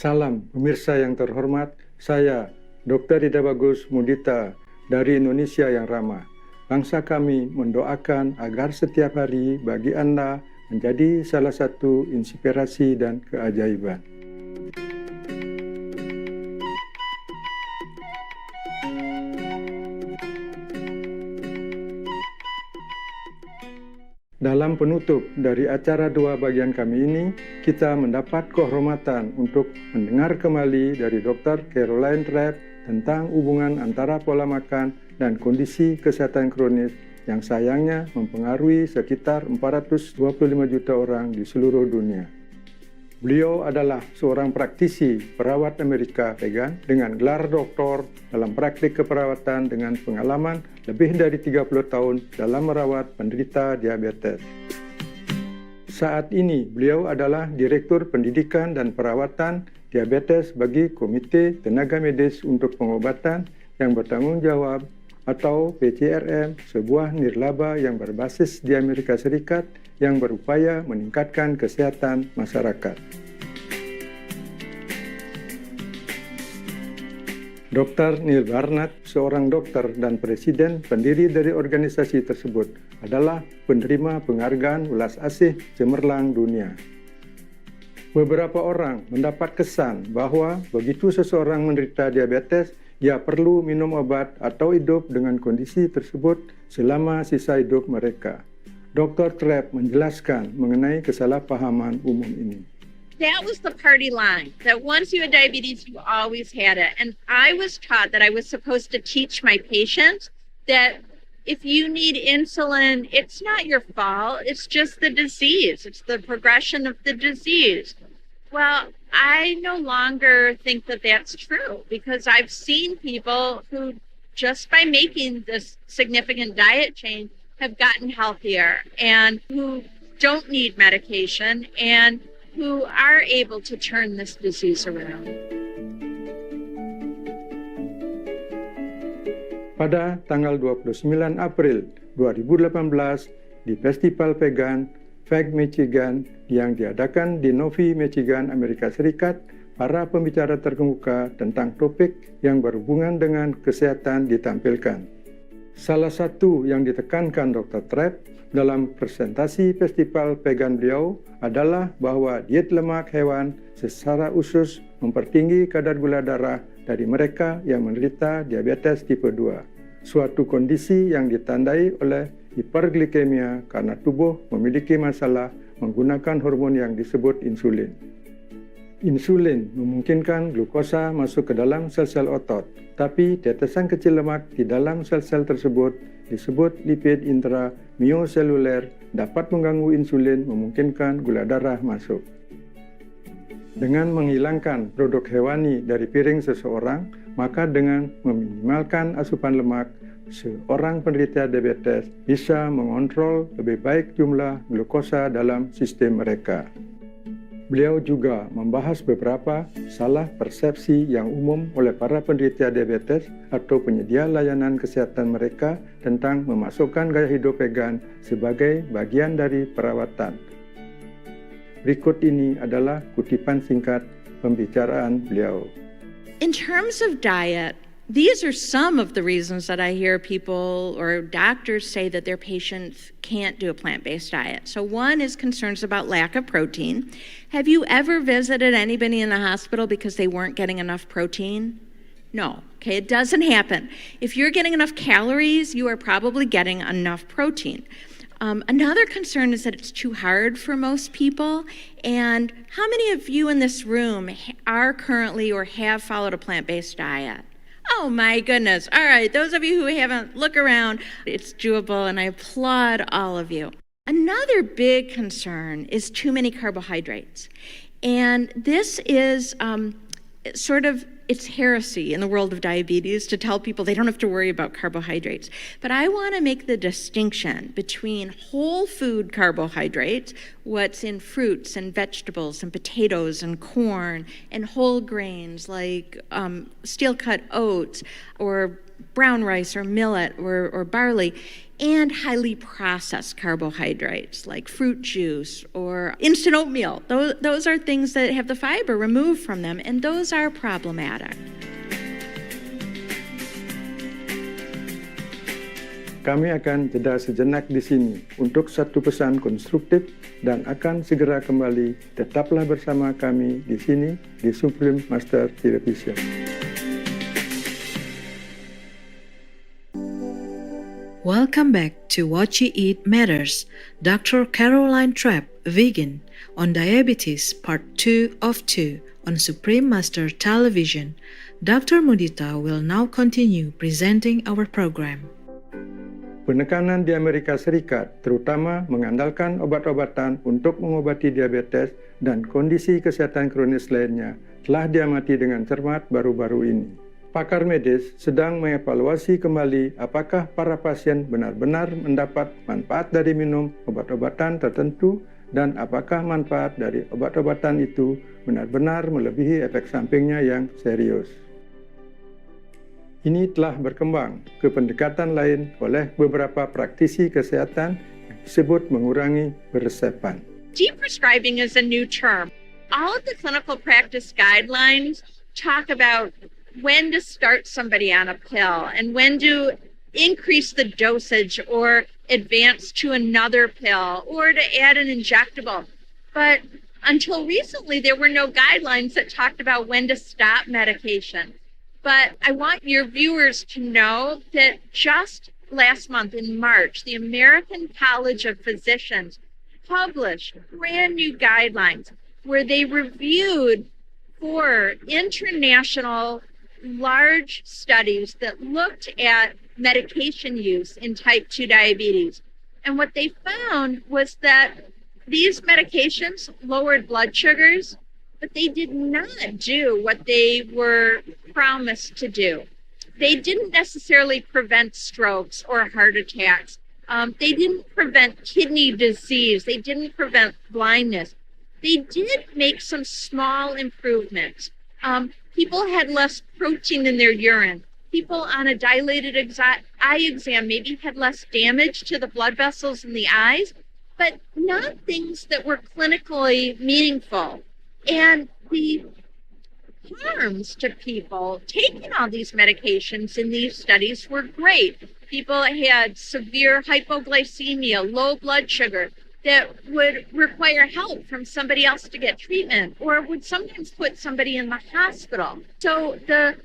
Salam pemirsa yang terhormat, saya Dr. Ida Bagus Mudita dari Indonesia yang Ramah. Bangsa kami mendoakan agar setiap hari bagi Anda menjadi salah satu inspirasi dan keajaiban. Dalam penutup dari acara dua bagian kami ini, kita mendapat kehormatan untuk mendengar kembali dari Dr. Caroline Trapp tentang hubungan antara pola makan dan kondisi kesehatan kronis yang sayangnya mempengaruhi sekitar 425 juta orang di seluruh dunia. Beliau adalah seorang praktisi perawat Amerika vegan dengan gelar doktor dalam praktik keperawatan dengan pengalaman lebih dari 30 tahun dalam merawat penderita diabetes. Saat ini beliau adalah Direktur Pendidikan dan Perawatan Diabetes bagi Komite Tenaga Medis untuk Pengobatan yang bertanggung jawab atau PCRM, sebuah nirlaba yang berbasis di Amerika Serikat yang berupaya meningkatkan kesehatan masyarakat. Dr. Neil Barnett, seorang dokter dan presiden pendiri dari organisasi tersebut, adalah penerima penghargaan welas asih cemerlang dunia. Beberapa orang mendapat kesan bahwa begitu seseorang menderita diabetes, ia perlu minum obat atau hidup dengan kondisi tersebut selama sisa hidup mereka. Dr. Trapp menjelaskan mengenai kesalahpahaman umum ini. That was the party line, that once you had diabetes, you always had it. And I was taught that I was supposed to teach my patients that if you need insulin, it's not your fault, it's just the disease, it's the progression of the disease. Well, I no longer think that that's true because I've seen people who just by making this significant diet change have gotten healthier and who don't need medication and who are able to turn this disease around. Pada tanggal 29 April 2018 di Festival Vegan Fag Michigan yang diadakan di Novi, Michigan, Amerika Serikat, para pembicara terkemuka tentang topik yang berhubungan dengan kesehatan ditampilkan. Salah satu yang ditekankan Dr. Trapp dalam presentasi festival vegan beliau adalah bahwa diet lemak hewan secara khusus mempertinggi kadar gula darah dari mereka yang menderita diabetes tipe 2, suatu kondisi yang ditandai oleh hiperglikemia karena tubuh memiliki masalah menggunakan hormon yang disebut insulin. Insulin memungkinkan glukosa masuk ke dalam sel-sel otot, tapi tetesan kecil lemak di dalam sel-sel tersebut disebut lipid intramyoseluler dapat mengganggu insulin memungkinkan gula darah masuk. Dengan menghilangkan produk hewani dari piring seseorang, maka dengan meminimalkan asupan lemak, seorang penderita diabetes bisa mengontrol lebih baik jumlah glukosa dalam sistem mereka. Beliau juga membahas beberapa salah persepsi yang umum oleh para penderita diabetes atau penyedia layanan kesehatan mereka tentang memasukkan gaya hidup vegan sebagai bagian dari perawatan. Berikut ini adalah kutipan singkat pembicaraan beliau. In terms of diet, these are some of the reasons that I hear people or doctors say that their patients can't do a plant-based diet. So one is concerns about lack of protein. Have you ever visited anybody in the hospital because they weren't getting enough protein? No. Okay, it doesn't happen. If you're getting enough calories, you are probably getting enough protein. Another concern is that it's too hard for most people. And how many of you in this room are currently or have followed a plant-based diet? Oh my goodness. All right, those of you who haven't, look around. It's doable and I applaud all of you. Another big concern is too many carbohydrates. And this is it's heresy in the world of diabetes to tell people they don't have to worry about carbohydrates. But I want to make the distinction between whole food carbohydrates, what's in fruits and vegetables and potatoes and corn, and whole grains like steel-cut oats or brown rice or millet or barley, and highly processed carbohydrates like fruit juice or instant oatmeal. Those are things that have the fiber removed from them, and those are problematic. Kami akan jeda sejenak di sini untuk satu pesan konstruktif dan akan segera kembali. Tetaplah bersama kami di sini di Supreme Master Television. Welcome back to What You Eat Matters. Dr. Caroline Trapp, vegan, on diabetes, part 2 of 2 on Supreme Master Television. Dr. Mudita will now continue presenting our program. Penekanan di Amerika Serikat terutama mengandalkan obat-obatan untuk mengobati diabetes dan kondisi kesehatan kronis lainnya telah diamati dengan cermat baru-baru ini. Pakar medis sedang mengevaluasi kembali apakah para pasien benar-benar mendapat manfaat dari minum obat-obatan tertentu dan apakah manfaat dari obat-obatan itu benar-benar melebihi efek sampingnya yang serius. Ini telah berkembang ke pendekatan lain oleh beberapa praktisi kesehatan yang disebut mengurangi peresepan. Deprescribing is a new term. All of the clinical practice guidelines talk about when to start somebody on a pill and when to increase the dosage or advance to another pill or to add an injectable. But until recently, there were no guidelines that talked about when to stop medication. But I want your viewers to know that just last month in March, the American College of Physicians published brand new guidelines where they reviewed 4 international large studies that looked at medication use in type 2 diabetes. And what they found was that these medications lowered blood sugars, but they did not do what they were promised to do. They didn't necessarily prevent strokes or heart attacks. They didn't prevent kidney disease. They didn't prevent blindness. They did make some small improvements. People had less protein in their urine. People on a dilated eye exam maybe had less damage to the blood vessels in the eyes, but not things that were clinically meaningful. And the harms to people taking all these medications in these studies were great. People had severe hypoglycemia, low blood sugar, that would require help from somebody else to get treatment or would sometimes put somebody in the hospital. So the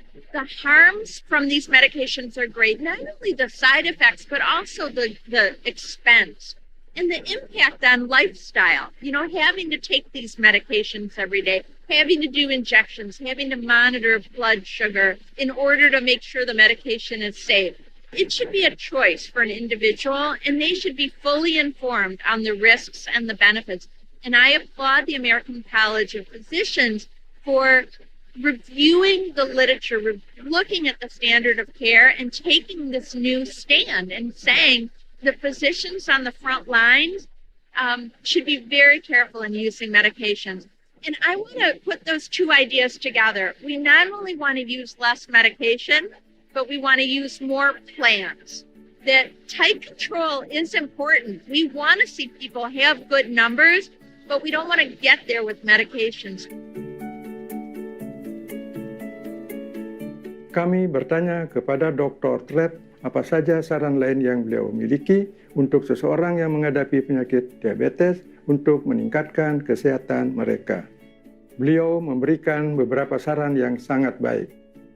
harms from these medications are great, not only the side effects, but also the expense and the impact on lifestyle. You know, having to take these medications every day, having to do injections, having to monitor blood sugar in order to make sure the medication is safe. It should be a choice for an individual, and they should be fully informed on the risks and the benefits. And I applaud the American College of Physicians for reviewing the literature, looking at the standard of care, and taking this new stand and saying the physicians on the front lines should be very careful in using medications. And I want to put those two ideas together. We not only want to use less medication, but we want to use more plans. That tight control is important. We want to see people have good numbers, but we don't want to get there with medications. Kami bertanya kepada Dr. Trapp apa saja saran lain yang beliau miliki untuk seseorang yang menghadapi penyakit diabetes untuk meningkatkan kesehatan mereka. Beliau memberikan beberapa saran yang sangat baik.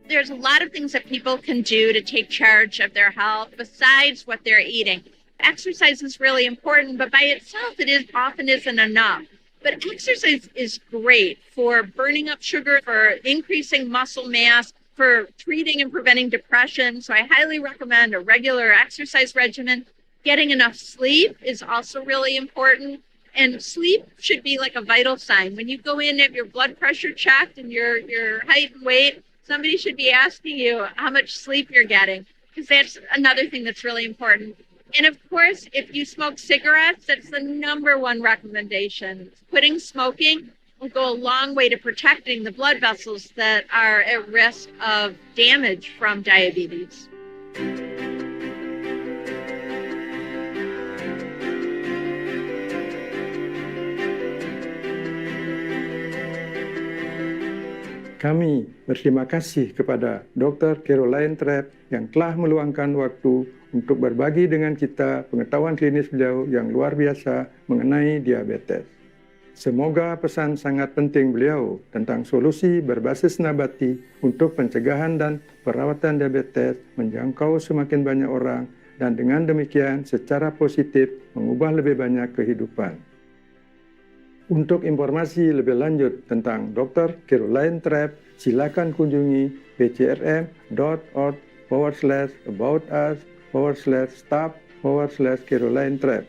There's a lot of things that people can do to take charge of their health besides what they're eating. Exercise is really important, but by itself it often isn't enough. But exercise is great for burning up sugar, for increasing muscle mass, for treating and preventing depression. So I highly recommend a regular exercise regimen. Getting enough sleep is also really important. And sleep should be like a vital sign. When you go in, have your blood pressure checked and your height and weight, somebody should be asking you how much sleep you're getting, because that's another thing that's really important. And of course, if you smoke cigarettes, that's the number one recommendation. Quitting smoking will go a long way to protecting the blood vessels that are at risk of damage from diabetes. Kami berterima kasih kepada Dr. Caroline Trapp yang telah meluangkan waktu untuk berbagi dengan kita pengetahuan klinis beliau yang luar biasa mengenai diabetes. Semoga pesan sangat penting beliau tentang solusi berbasis nabati untuk pencegahan dan perawatan diabetes menjangkau semakin banyak orang dan dengan demikian secara positif mengubah lebih banyak kehidupan. Untuk informasi lebih lanjut tentang Dr. Caroline Trapp, silakan kunjungi pcrm.org/about us/staff/Caroline Trapp.